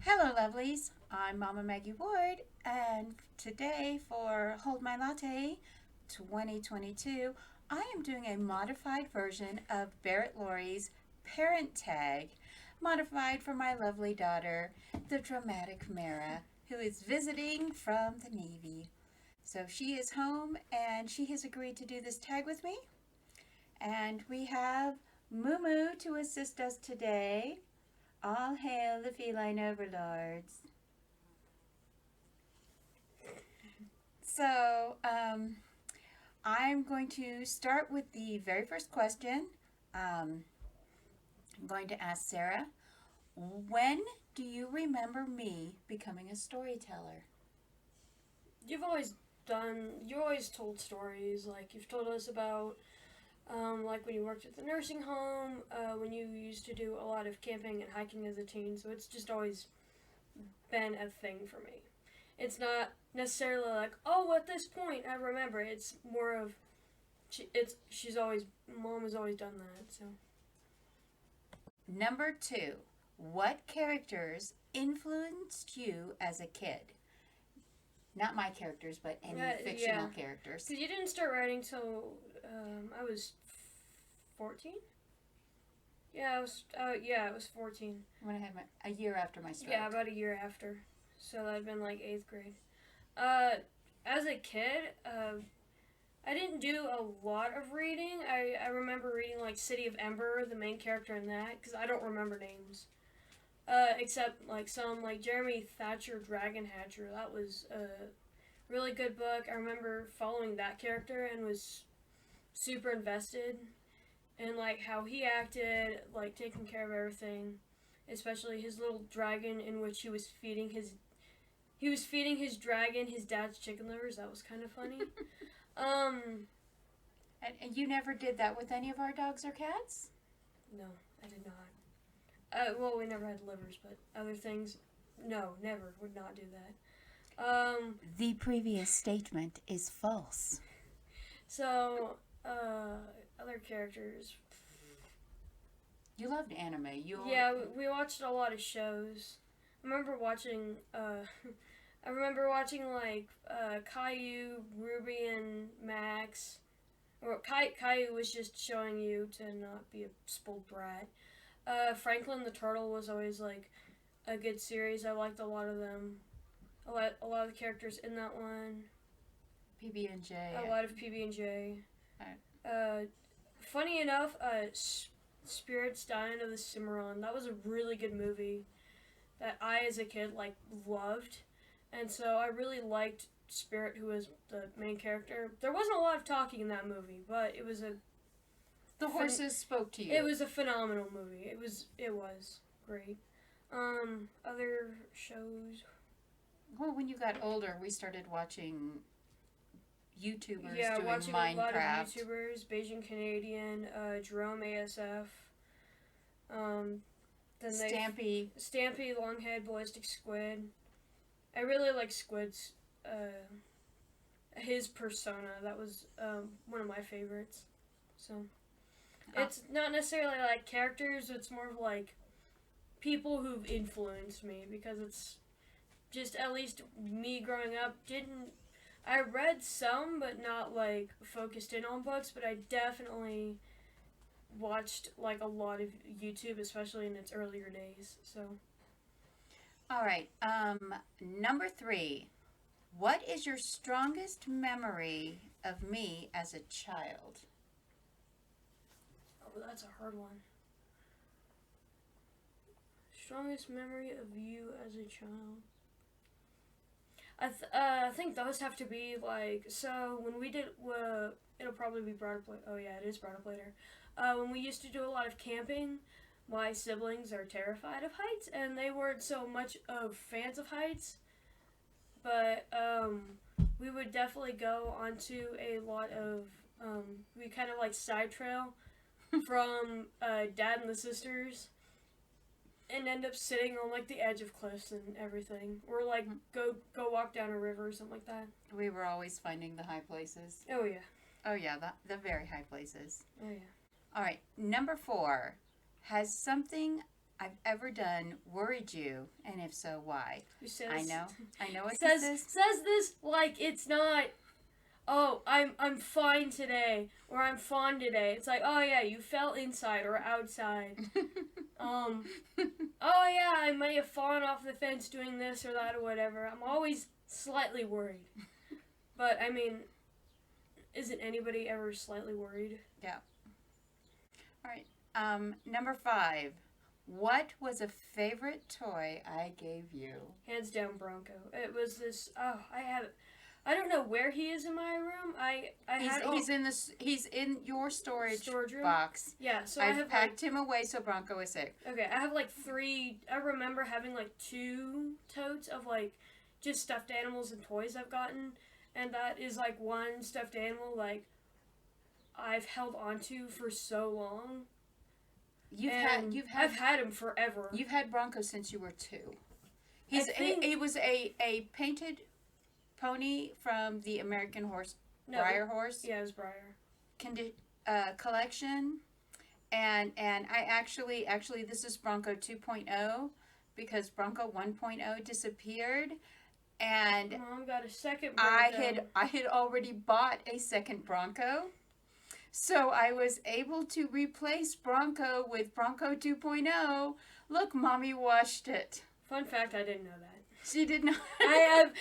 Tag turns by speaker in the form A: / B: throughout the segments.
A: Hello, lovelies. I'm Mama Maggie Ward, and today for Hold My Latte 2022, I am doing a modified version of Barrett Laurie's Parent Tag, modified for my lovely daughter, the dramatic Mara, who is visiting from the Navy. So she is home and she has agreed to do this tag with me. And we have Moo Moo to assist us today. All hail the feline overlords. So, I'm going to start with the very first question. I'm going to ask Sarah, when do you remember me becoming a storyteller?
B: You've always told stories. Like, you've told us about, like, when you worked at the nursing home, when you used to do a lot of camping and hiking as a teen, so it's just always been a thing for me. It's not necessarily like, oh, at this point I remember. It's more of, mom has always done that, so.
A: Number two, what characters influenced you as a kid? Not my characters, but any fictional characters.
B: Because you didn't start writing till I was 14? Yeah, I was 14.
A: When I had a year after my stroke.
B: Yeah, about a year after. So that'd been like 8th grade. As a kid, I didn't do a lot of reading. I remember reading like City of Ember, the main character in that, because I don't remember names. Except like some like Jeremy Thatcher Dragon Hatcher. That was a really good book. I remember following that character and was super invested in like how he acted, like taking care of everything, especially his little dragon in which he was feeding his dragon his dad's chicken livers. That was kind of funny.
A: And you never did that with any of our dogs or cats?
B: No, I did not. Well, we never had livers, but other things, no, never, would not do that.
A: The previous statement is false.
B: So, other characters.
A: You loved anime.
B: Yeah, we watched a lot of shows. I remember watching, like, Caillou, Ruby, and Max. Or Caillou was just showing you to not be a spoiled brat. Franklin the Turtle was always like a good series. I liked a lot of them. A lot of the characters in that one.
A: PB&J.
B: A lot of PB&J.
A: Right.
B: Funny enough, Spirits Dying of the Cimarron. That was a really good movie that I, as a kid, like loved, and so I really liked Spirit, who was the main character. There wasn't a lot of talking in that movie, but it was
A: the horses spoke to you.
B: It was a phenomenal movie. It was great. Other shows.
A: Well, when you got older, we started watching YouTubers doing
B: watching
A: Minecraft.
B: A lot of YouTubers, Beijing Canadian, Jerome ASF. Then
A: Stampy,
B: Longhead, Ballistic Squid. I really like Squid's his persona. That was one of my favorites. So it's not necessarily like characters. It's more of like people who've influenced me, because it's just, at least me growing up, I read some, but not like focused in on books, but I definitely watched like a lot of YouTube, especially in its earlier days. So
A: all right, number 3, what is your strongest memory of me as a child?
B: Oh, that's a hard one. Strongest memory of you as a child. I think those have to be like, so when we did, it'll probably be brought up. Oh yeah, it is brought up later. When we used to do a lot of camping, my siblings are terrified of heights, and they weren't so much of fans of heights. But we would definitely go onto a lot of we kind of like side trail from Dad and the Sisters, and end up sitting on like the edge of cliffs and everything, or like go walk down a river or something like that.
A: We were always finding the high places.
B: Oh yeah.
A: Oh yeah, the very high places.
B: Oh yeah.
A: All right, number 4, has something I've ever done worried you, and if so, why?
B: Who says?
A: I know what
B: says
A: this is.
B: says this like it's not. Oh, I'm fine today, or I'm fond today. It's like, oh yeah, you fell inside or outside. Oh yeah, I may have fallen off the fence doing this or that or whatever. I'm always slightly worried. But I mean, isn't anybody ever slightly worried?
A: Yeah. All right. Number 5. What was a favorite toy I gave you?
B: Hands down, Bronco. It was this. Oh, I don't know where he is in my room. He's
A: in your storage
B: room
A: box.
B: Yeah, so
A: I've packed him away so Bronco is safe.
B: Okay, I have like 3. I remember having like 2 totes of like just stuffed animals and toys I've gotten, and that is like one stuffed animal like I've held onto for so long. I've had him forever.
A: You've had Bronco since you were 2. He was a painted pony from the American horse, Breyer horse.
B: Yeah, it was Breyer.
A: Collection, and I actually this is Bronco 2.0 because Bronco 1.0 disappeared, and
B: Mom got a second Bronco.
A: I had already bought a second Bronco, so I was able to replace Bronco with Bronco 2.0. Look, Mommy washed it.
B: Fun fact, I didn't know that.
A: She did not.
B: I have,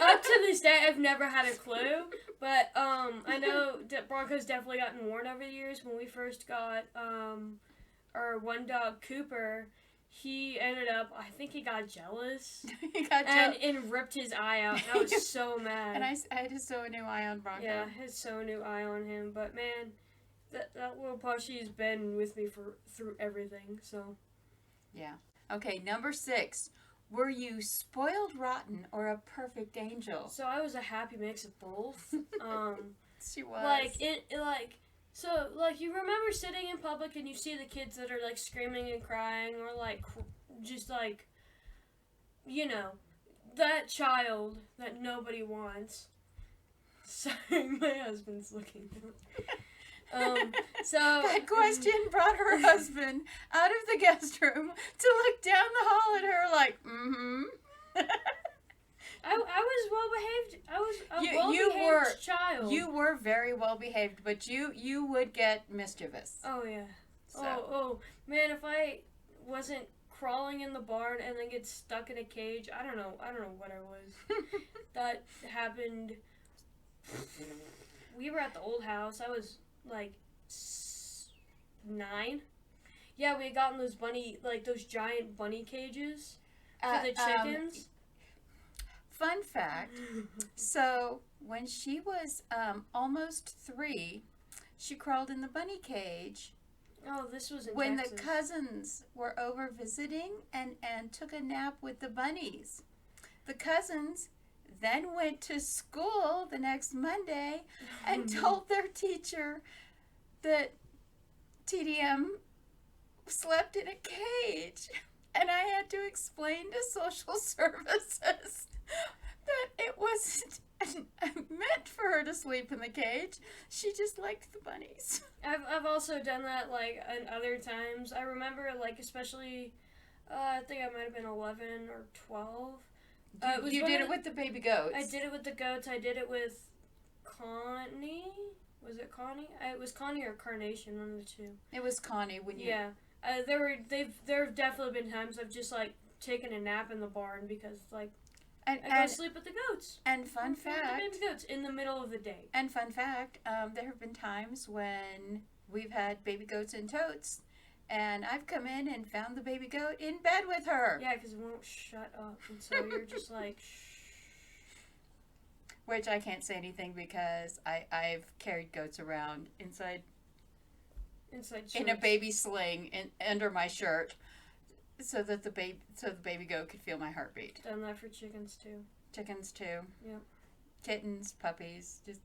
B: up to this day, I've never had a clue. But I know that Bronco's definitely gotten worn over the years. When we first got our one dog, Cooper, he ended up, I think he got jealous. And ripped his eye out. And I was so mad.
A: And I had to sew a new eye on Bronco.
B: Yeah, I had to sew a new eye on him. But man, that little plushie's been with me through everything. So.
A: Yeah. Okay, number 6. Were you spoiled rotten or a perfect angel?
B: So I was a happy mix of both.
A: She was.
B: You remember sitting in public and you see the kids that are like screaming and crying or like just like, you know, that child that nobody wants. Sorry, my husband's looking.
A: That question brought her husband out of the guest room to look down the hall at her like, mm-hmm.
B: I was well behaved. I was a well-behaved child.
A: You were very well behaved, but you would get mischievous.
B: Oh yeah.
A: So.
B: Oh man, if I wasn't crawling in the barn and then get stuck in a cage, I don't know what I was. That happened. We were at the old house. I was like 9. Yeah, we had gotten those those giant bunny cages for the chickens.
A: Fun fact, so when she was almost 3, she crawled in the bunny cage.
B: Oh, this was in
A: when
B: Texas.
A: The cousins were over visiting and took a nap with the bunnies. The cousins then went to school the next Monday and told their teacher that TDM slept in a cage. And I had to explain to social services that it wasn't meant for her to sleep in the cage. She just liked the bunnies.
B: I've also done that in other times. I remember especially I think I might have been 11 or 12.
A: You did it with the baby goats.
B: I did it with the goats. I did it with Connie. Was it Connie? It was Connie or Carnation, one of the 2.
A: It was Connie when you.
B: Yeah. There have definitely been times I've just taken a nap in the barn because I go sleep with the goats.
A: And fun fact,
B: the baby goats in the middle of the day.
A: And fun fact, there have been times when we've had baby goats in totes, and I've come in and found the baby goat in bed with her.
B: Yeah, because it won't shut up, and so you're just like.
A: Which I can't say anything because I've carried goats around inside in a baby sling under my shirt, so that the baby goat could feel my heartbeat.
B: Done that for chickens too.
A: Chickens too.
B: Yep.
A: Kittens, puppies, just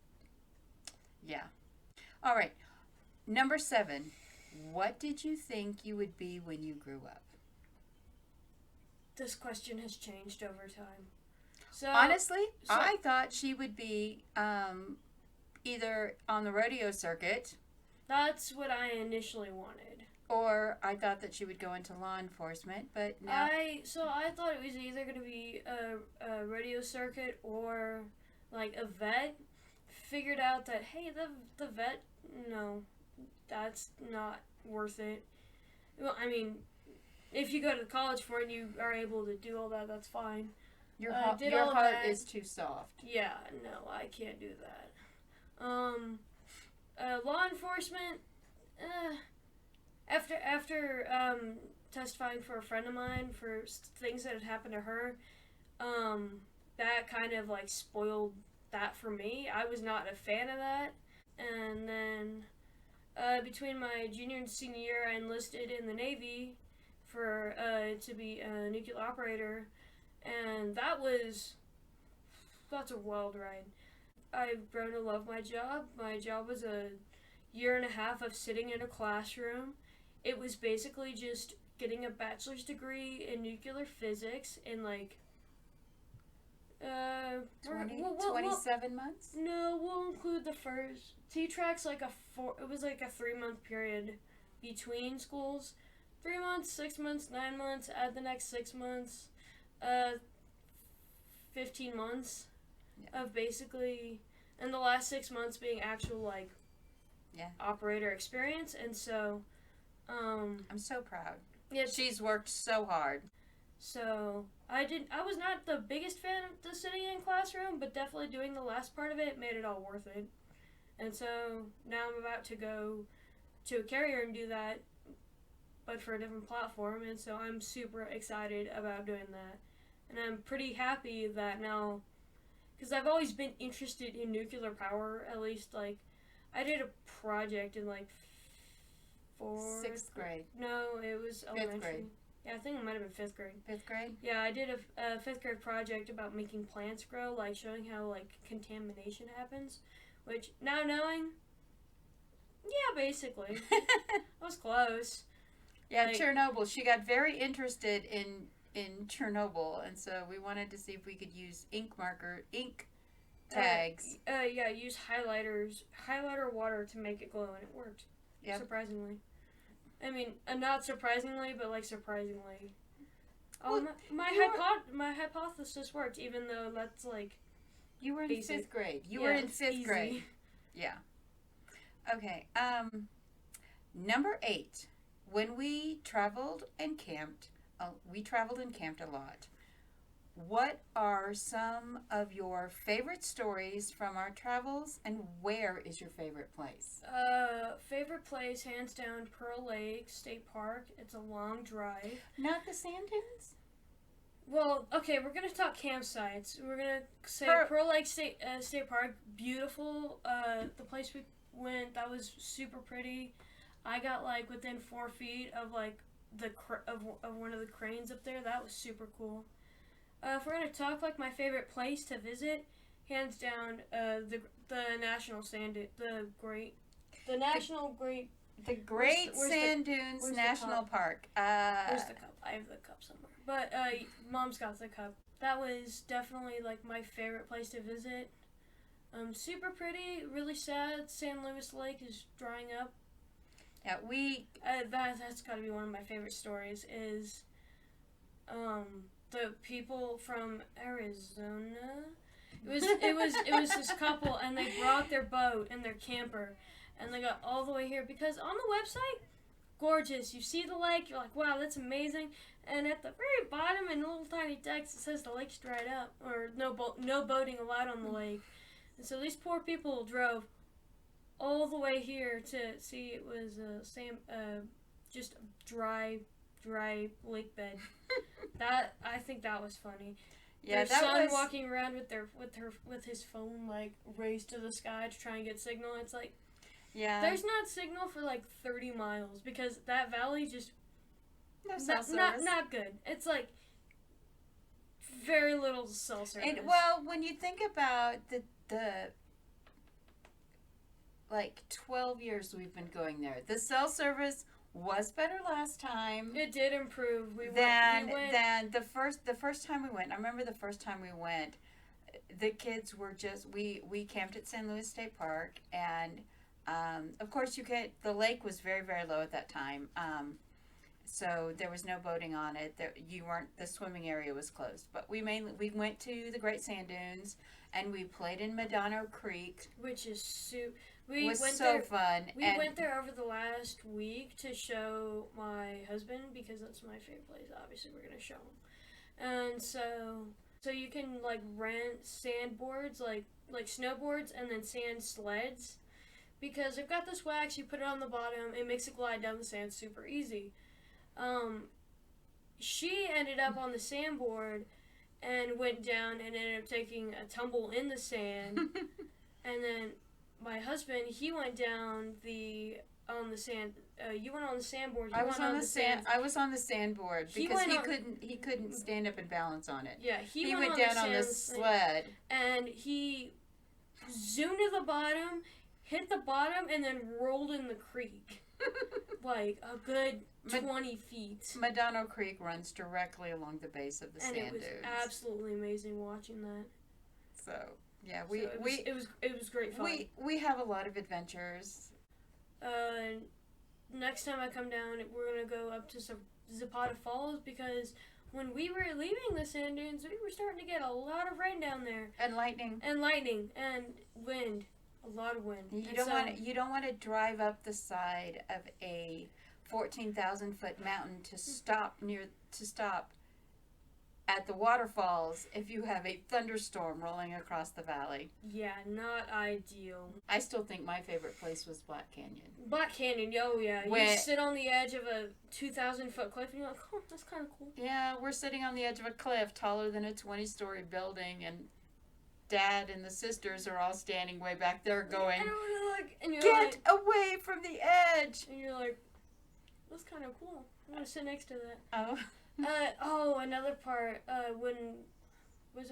A: yeah. All right. Number 7. What did you think you would be when you grew up?
B: This question has changed over time. So
A: honestly, I thought she would be either on the rodeo circuit.
B: That's what I initially wanted.
A: Or I thought that she would go into law enforcement, but no.
B: I thought it was either going to be a radio circuit or like a vet. Figured out that hey, the vet, no, that's not worth it. Well, I mean, if you go to college for it and you are able to do all that, that's fine.
A: Your heart is too soft.
B: Yeah, no, I can't do that. Law enforcement. After testifying for a friend of mine for things that had happened to her, that kind of like spoiled that for me. I was not a fan of that. And then between my junior and senior year, I enlisted in the Navy for to be a nuclear operator, and that's a wild ride. I've grown to love my job. My job was a year and a half of sitting in a classroom. It was basically just getting a bachelor's degree in nuclear physics in like
A: 27 months?
B: No, we'll include the first T-Track's like it was like a 3-month period between schools. 3 months, 6 months, 9 months, add the next 6 months, 15 months of basically, and the last 6 months being actual like operator experience. And so
A: I'm so proud.
B: Yeah,
A: she's worked so hard.
B: So I was not the biggest fan of the sitting in classroom, but definitely doing the last part of it made it all worth it. And so now I'm about to go to a carrier and do that, but for a different platform. And so I'm super excited about doing that. And I'm pretty happy that now, because I've always been interested in nuclear power, at least like I did a project in like
A: 6th grade.
B: No, it was elementary.
A: 5th grade.
B: Yeah, I think it might have been 5th grade.
A: 5th grade?
B: Yeah, I did a 5th grade project about making plants grow, like showing how like contamination happens, which now knowing, yeah, basically. I was close.
A: Yeah, like, Chernobyl. She got very interested in Chernobyl, and so we wanted to see if we could use ink tags.
B: Yeah, use highlighter water to make it glow, and it worked. Yep. Surprisingly. I mean, not surprisingly, but like surprisingly.
A: Well,
B: my hypothesis worked, even though that's like.
A: You were in basic. 5th grade. You were in 5th grade. Yeah. Okay. Number 8. When we traveled and camped a lot. What are some of your favorite stories from our travels, and where is your favorite place?
B: Favorite place, hands down, Pearl Lake State Park. It's a long drive.
A: Not the sand dunes?
B: Well, okay, we're going to talk campsites. We're going to say Pearl Lake State Park, beautiful. The place we went, that was super pretty. I got like within 4 feet of like of one of the cranes up there. That was super cool. If we're gonna talk like my favorite place to visit, hands down, the National Sand the Great
A: Sand Dunes National Park.
B: Where's the cup? I have the cup somewhere. But Mom's got the cup. That was definitely like my favorite place to visit. Super pretty. Really sad. San Luis Lake is drying up.
A: Yeah,
B: that's got to be one of my favorite stories. Is the people from Arizona. It was this couple, and they brought their boat and their camper, and they got all the way here because on the website, gorgeous. You see the lake, you're like, wow, that's amazing. And at the very bottom, in little tiny text, it says the lake's dried up, or no boating allowed on the lake. And so these poor people drove all the way here to see it was just dry lake bed. That I think that was funny.
A: Yeah,
B: their son walking around with his phone like raised to the sky to try and get signal. It's like,
A: yeah,
B: there's not signal for like 30 miles because that valley just not good. It's like very little cell service.
A: And well, when you think about the like 12 years we've been going there, the cell service was better last time.
B: It did improve.
A: Than the first time we went. I remember the first time we went, the kids were just we camped at San Luis State Park, and Of course, the lake was very, very low at that time. So there was no boating on it. The swimming area was closed. But we went to the Great Sand Dunes, and we played in Madonna Creek,
B: which is
A: fun.
B: We went there over the last week to show my husband, because that's my favorite place. Obviously, we're gonna show him, and so you can like rent sandboards, like snowboards, and then sand sleds, because they've got this wax. You put it on the bottom, it makes it glide down the sand super easy. She ended up on the sandboard and went down and ended up taking a tumble in the sand. And then my husband, he went down on the sand. You went on the sandboard.
A: I was on the sand. I was on the sandboard because he couldn't stand up and balance on it.
B: Yeah, he
A: went down on the sled,
B: and he zoomed to the bottom, hit the bottom, and then rolled in the creek. Like a good 20 feet.
A: Madonna Creek runs directly along the base of the sand dunes.
B: And it was absolutely amazing watching that.
A: So yeah,
B: it was great fun.
A: We have a lot of adventures.
B: Next time I come down, we're gonna go up to Zapata Falls, because when we were leaving the sand dunes, we were starting to get a lot of rain down there.
A: And lightning.
B: And wind. A lot of wind.
A: You don't want to drive up the side of a 14,000-foot mountain to stop at the waterfalls if you have a thunderstorm rolling across the valley.
B: Yeah, not ideal.
A: I still think my favorite place was Black Canyon.
B: Black Canyon, oh yeah. You sit on the edge of a 2,000-foot cliff and you're like, oh, that's kind of cool.
A: Yeah, we're sitting on the edge of a cliff taller than a 20-story building, and Dad and the sisters are all standing way back there going, get away from the edge!
B: And you're like, that's kind of cool. I'm going to sit next to that.
A: Oh.
B: Another part, when we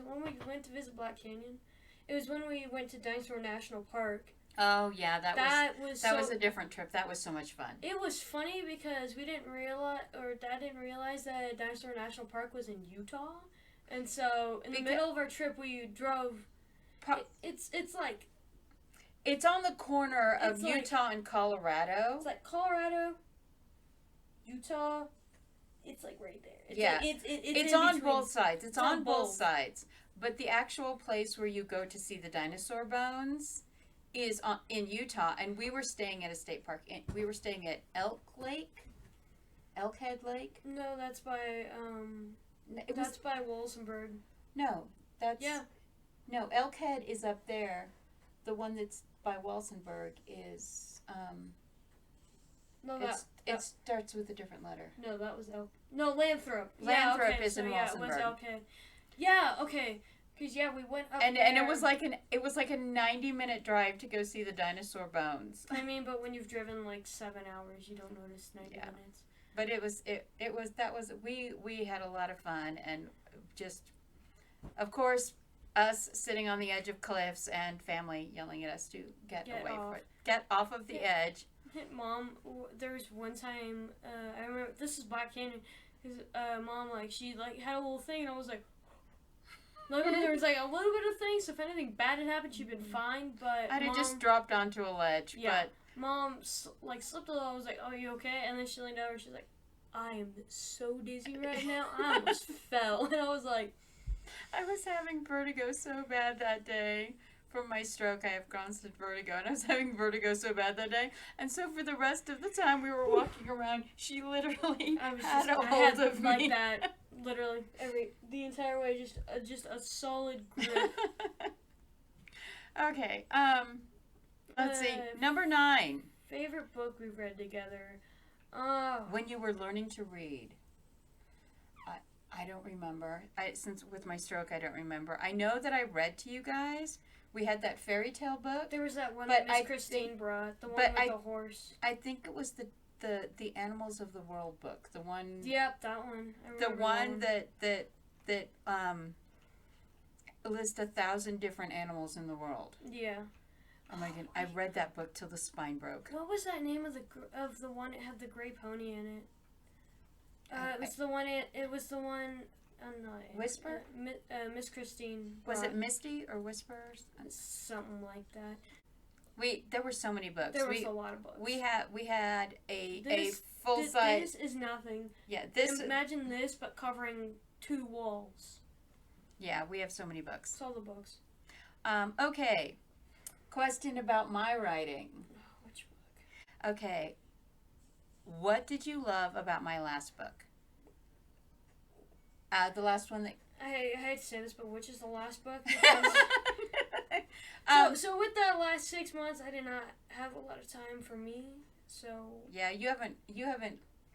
B: went to visit Black Canyon? It was when we went to Dinosaur National Park.
A: Oh, yeah, that was a different trip. That was so much fun.
B: It was funny because Dad didn't realize that Dinosaur National Park was in Utah. And so, in the middle of our trip, we drove. It's like.
A: It's on the corner of Utah and Colorado.
B: It's like Colorado, Utah. It's like right there.
A: It's on both sides. It's on both sides. But the actual place where you go to see the dinosaur bones is in Utah, and we were staying at a state park. We were staying at Elkhead Lake.
B: No, that's by that's by Walsenburg.
A: No, Elkhead is up there. The one that's by Walsenburg is it starts with a different letter.
B: No, that was Lathrop.
A: Lathrop is in Walsenburg.
B: Okay. Yeah, okay. Because we went up
A: and
B: there.
A: And it was like a 90-minute drive to go see the dinosaur bones.
B: I mean, but when you've driven like 7 hours, you don't notice 90 minutes.
A: But we had a lot of fun, and just, of course, us sitting on the edge of cliffs and family yelling at us to get off of the edge.
B: Mom, there was one time, I remember, this is Black Canyon, because Mom, she had a little thing, and I was like, luckily there was a little bit of things, so if anything bad had happened, she'd been fine, but
A: I'd have just dropped onto a ledge, but
B: Mom, slipped a little. I was like, oh, you okay? And then she leaned over, she's like, I am so dizzy right now, I almost fell, and I was like,
A: I was having vertigo so bad that day. From my stroke, I have constant vertigo, and I was having vertigo so bad that day. And so for the rest of the time we were walking around, she literally had a hold of me.
B: Like that, literally, the entire way, just a solid grip.
A: Okay, let's see, number 9.
B: Favorite book we've read together?
A: When you were learning to read. I don't remember. Since with my stroke, I don't remember. I know that I read to you guys. We had that fairy tale book.
B: There was that one that Miss Christine brought, the one with the horse.
A: I think it was the Animals of the World book. The one.
B: Yep, that one.
A: The one that lists 1,000 different animals in the world.
B: Yeah.
A: Oh my god! I read that book till the spine broke.
B: What was that name of the one that had the gray pony in it? It was the one. It was the one. No.
A: Whisper?
B: Miss Christine.
A: Was it Misty or Whispers?
B: Something like that.
A: There were so many books.
B: There was a lot of books.
A: We had a
B: This-
A: full size.
B: This is nothing.
A: Yeah,
B: Imagine this, but covering 2 walls.
A: Yeah, we have so many books.
B: It's all the books.
A: Okay. Question about my writing.
B: Which book?
A: Okay. What did you love about my last book? The last one that.
B: I hate to say this, but which is the last book?
A: Because,
B: so with the last 6 months, I did not have a lot of time for me. So
A: yeah, you haven't.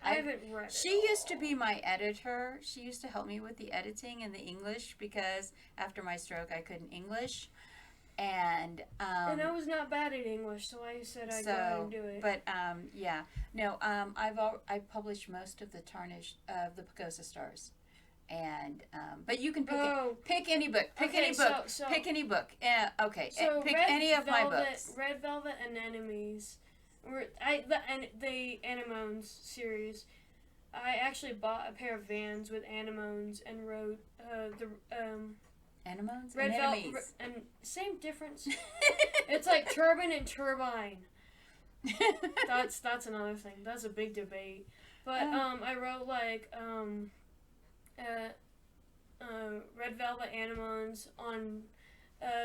B: I haven't read it.
A: She used to be my editor. She used to help me with the editing and the English because after my stroke, I couldn't English, and
B: I was not bad at English, so I said I'd go ahead and do it.
A: But yeah, no, I published most of the Tarnished of the Pagosa Stars, and but you can pick any book. Pick any book. Pick any book. Okay.
B: So
A: pick any of my books.
B: Red Velvet Anemones. The Anemones series. I actually bought a pair of Vans with Anemones and wrote
A: Anemones?
B: Red Velvet and same difference. It's like turban and turbine. That's another thing. That's a big debate. But I wrote like Red Velvet Anemones on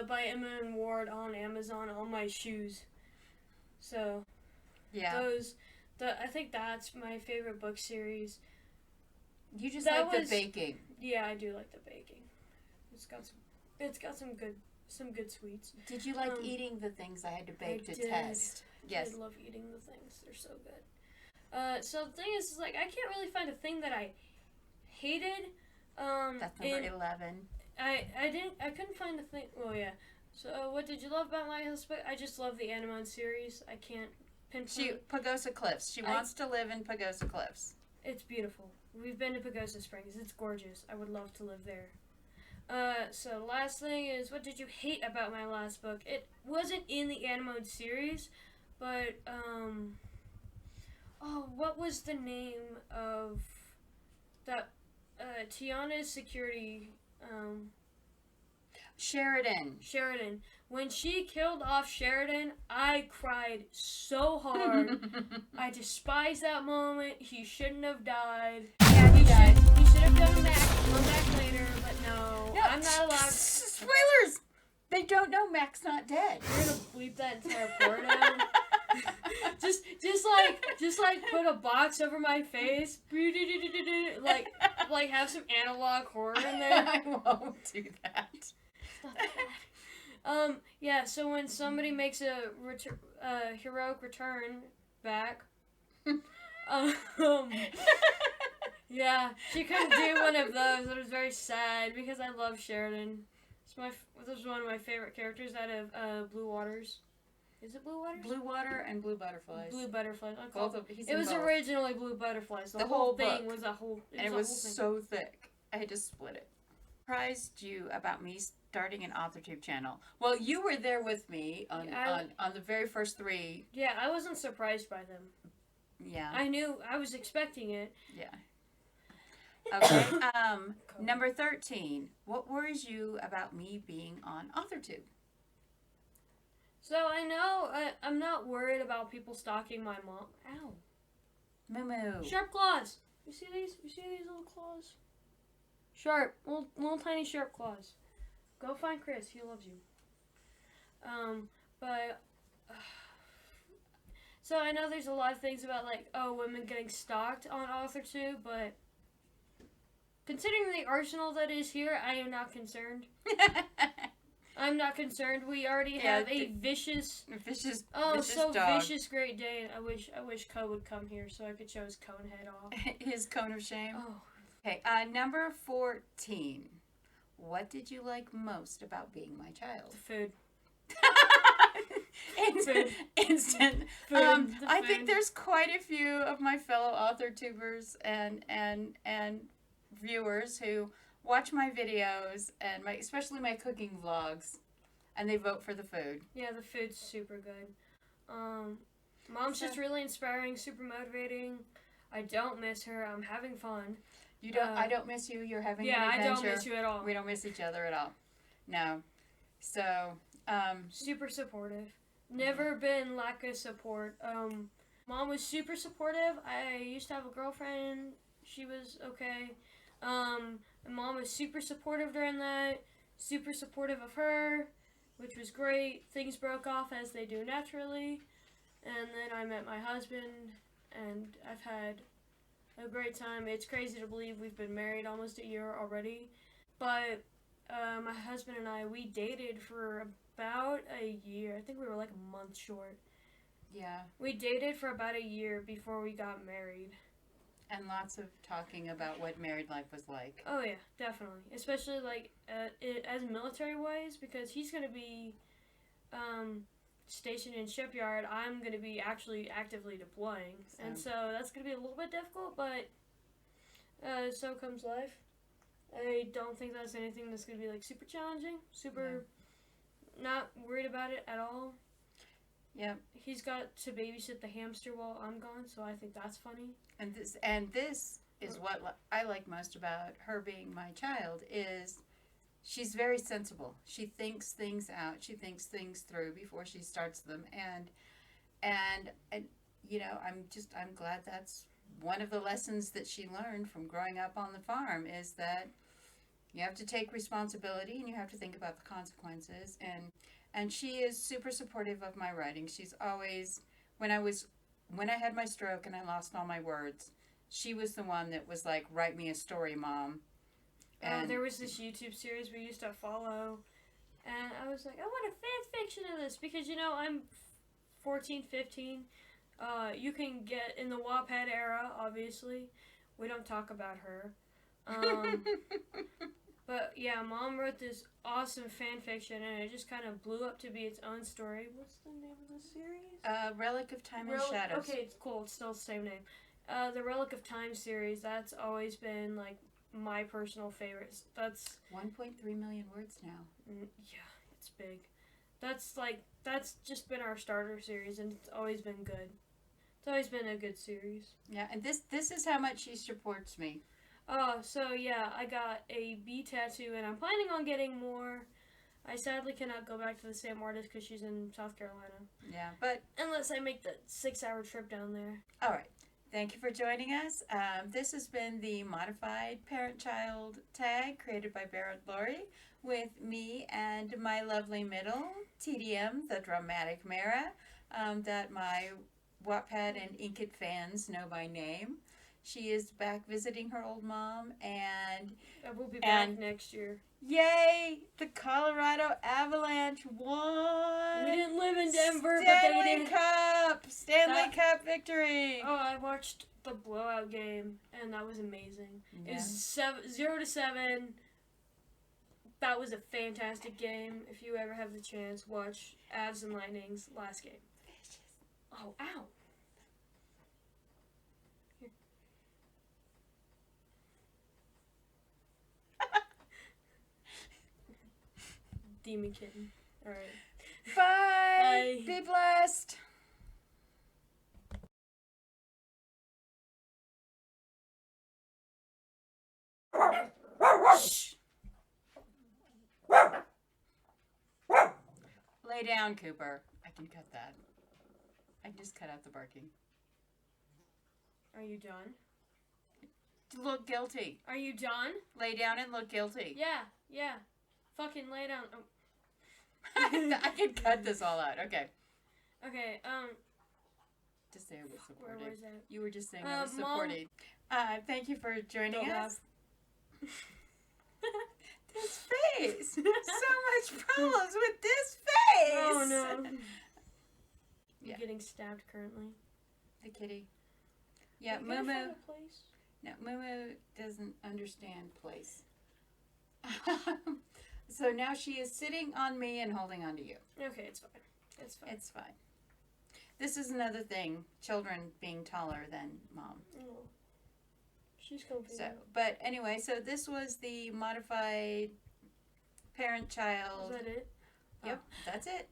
B: by Emma and Ward on Amazon on my shoes. So
A: yeah,
B: I think that's my favorite book series.
A: You just like the baking.
B: Yeah, I do like the baking. It's got some good sweets.
A: Did you like eating the things I had to bake to test? Yes.
B: I love eating the things. They're so good. So the thing is like I can't really find a thing that I hated.
A: That's number 11.
B: I couldn't find a thing. Well, yeah. So what did you love about my husband? I just love the Anemone series. I can't pinpoint.
A: Pagosa Cliffs. She wants to live in Pagosa Cliffs.
B: It's beautiful. We've been to Pagosa Springs. It's gorgeous. I would love to live there. So last thing is, what did you hate about my last book? It wasn't in the Anemone series, but what was the name of that Tiana's security Sheridan. When she killed off Sheridan, I cried so hard. I despise that moment. He shouldn't have died.
A: Yeah, he died.
B: He should have come back later, but no. I'm not allowed.
A: Spoilers! They don't know Mac's not dead.
B: We're gonna bleep that entire part out. just like put a box over my face. Like have some analog horror in there.
A: I won't do that.
B: Not that bad. Yeah, so when somebody makes a heroic return back, yeah, she couldn't do one of those. It was very sad because I love Sheridan. This is one of my favorite characters out of Blue Waters. Is it Blue Waters?
A: Blue Water and Blue Butterflies.
B: Blue Butterflies.
A: It
B: was originally Blue Butterflies. The whole thing was a whole.
A: It was so thick. I had to split it. Surprised you about me starting an Authortube channel. Well, you were there with me on the very first 3.
B: Yeah, I wasn't surprised by them.
A: Yeah.
B: I was expecting it.
A: Yeah. Okay. Number 13. What worries you about me being on Authortube?
B: So I know I'm not worried about people stalking my mom. Ow.
A: Moo.
B: Sharp claws. You see these? You see these little claws? Sharp, little tiny sharp claws. Go find Chris. He loves you. So I know there's a lot of things about like women getting stalked on Authortube, but considering the arsenal that is here, I am not concerned. I'm not concerned. We already have a vicious
A: dog.
B: Vicious Great Dane. I wish Co would come here so I could show his cone head off.
A: His cone of shame.
B: Oh.
A: Okay. Number 14. What did you like most about being my child?
B: The food.
A: Instant.
B: Food.
A: I think there's quite a few of my fellow Authortubers and viewers who watch my videos and especially my cooking vlogs, and they vote for the food.
B: Yeah, the food's super good. Mom's just really inspiring, super motivating. I don't miss her. I'm having fun.
A: You don't. I don't miss you. You're having an adventure.
B: Yeah, I don't miss you at all.
A: We don't miss each other at all. No. So.
B: Super supportive. Never been lack of support. Mom was super supportive. I used to have a girlfriend. She was okay. And mom was super supportive during that. Super supportive of her, which was great. Things broke off as they do naturally. And then I met my husband, and I've had a great time. It's crazy to believe we've been married almost a year already. But my husband and I, we dated for about a year. I think we were like a month short.
A: Yeah.
B: We dated for about a year before we got married.
A: And lots of talking about what married life was like.
B: Oh yeah, definitely. Especially like as military wise, because he's gonna be stationed in shipyard. I'm gonna be actually actively deploying, and so that's gonna be a little bit difficult. But so comes life. I don't think that's anything that's gonna be like super challenging. Super, not worried about it at all.
A: Yep.
B: He's got to babysit the hamster while I'm gone, so I think that's funny.
A: And this is what I like most about her being my child is she's very sensible. She thinks things out. She thinks things through before she starts them. And you know, I'm glad that's one of the lessons that she learned from growing up on the farm is that you have to take responsibility and you have to think about the consequences. And she is super supportive of my writing. She's always, when I had my stroke and I lost all my words, she was the one that was like, write me a story, Mom. And
B: there was this YouTube series we used to follow, and I was like, I want a fan fiction of this, because, you know, I'm 14, 15. You can get in the Wattpad era, obviously. We don't talk about her. But yeah, Mom wrote this awesome fan fiction, and it just kind of blew up to be its own story. What's the name of the series?
A: Relic of Time and Shadows.
B: Okay, it's cool. It's still the same name. The Relic of Time series, that's always been like my personal favorites. That's
A: 1.3 million words now.
B: Yeah, it's big. That's just been our starter series, and it's always been good. It's always been a good series.
A: Yeah, and this is how much she supports me.
B: So yeah, I got a bee tattoo, and I'm planning on getting more. I sadly cannot go back to the same artist because she's in South Carolina.
A: Yeah, but
B: unless I make the 6-hour trip down there.
A: All right. Thank you for joining us. This has been the modified parent-child tag created by Barrett, Laurie, with me and my lovely middle, TDM, the dramatic Mara, that my Wattpad and Inkit fans know by name. She is back visiting her old mom, and
B: I will be back next year.
A: Yay! The Colorado Avalanche won!
B: We didn't live in Denver, but they did.
A: Stanley Cup victory!
B: Oh, I watched the blowout game, and that was amazing. Yeah. It was 0-7. That was a fantastic game. If you ever have the chance, watch Avs and Lightning's last game. Oh, ow! Demon kitten. Alright.
A: Bye. Be blessed. Shh. Lay down, Cooper. I can cut that. I just cut out the barking.
B: Are you done?
A: Look guilty.
B: Are you done?
A: Lay down and look guilty.
B: Yeah. Fucking lay down. Oh.
A: I can cut this all out. Okay. Just say I was supported.
B: Where was that?
A: You were just saying I was supported. Thank you for joining us. This face. So much problems with this face.
B: Oh no.
A: Yeah.
B: I'm getting stabbed currently.
A: The kitty. Yeah, Moo No, Moo doesn't understand place. So now she is sitting on me and holding on to you.
B: Okay, it's fine.
A: It's fine. This is another thing, children being taller than mom.
B: Oh. She's comfy.
A: So, but anyway, so this was the modified parent-child.
B: Is that it?
A: Yep, that's it.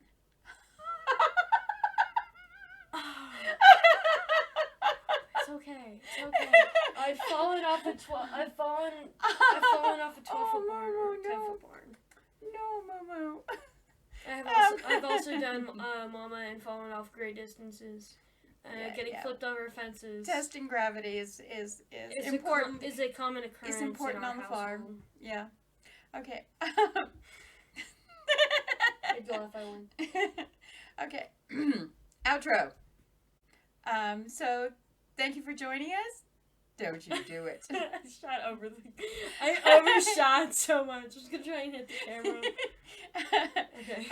B: It's okay. I've fallen off a 12-foot barn.
A: Oh, no.
B: 10-foot barn.
A: No, Moo.
B: I've also done Mama and fallen off great distances. Getting flipped over fences.
A: Testing gravity is important.
B: Is a common occurrence.
A: It's important
B: in our
A: on the
B: household.
A: farm. Yeah. Okay.
B: I'd laugh, I won.
A: Okay. Outro. So thank you for joining us. Don't you do it.
B: I overshot so much. I was gonna try and hit the camera. Okay.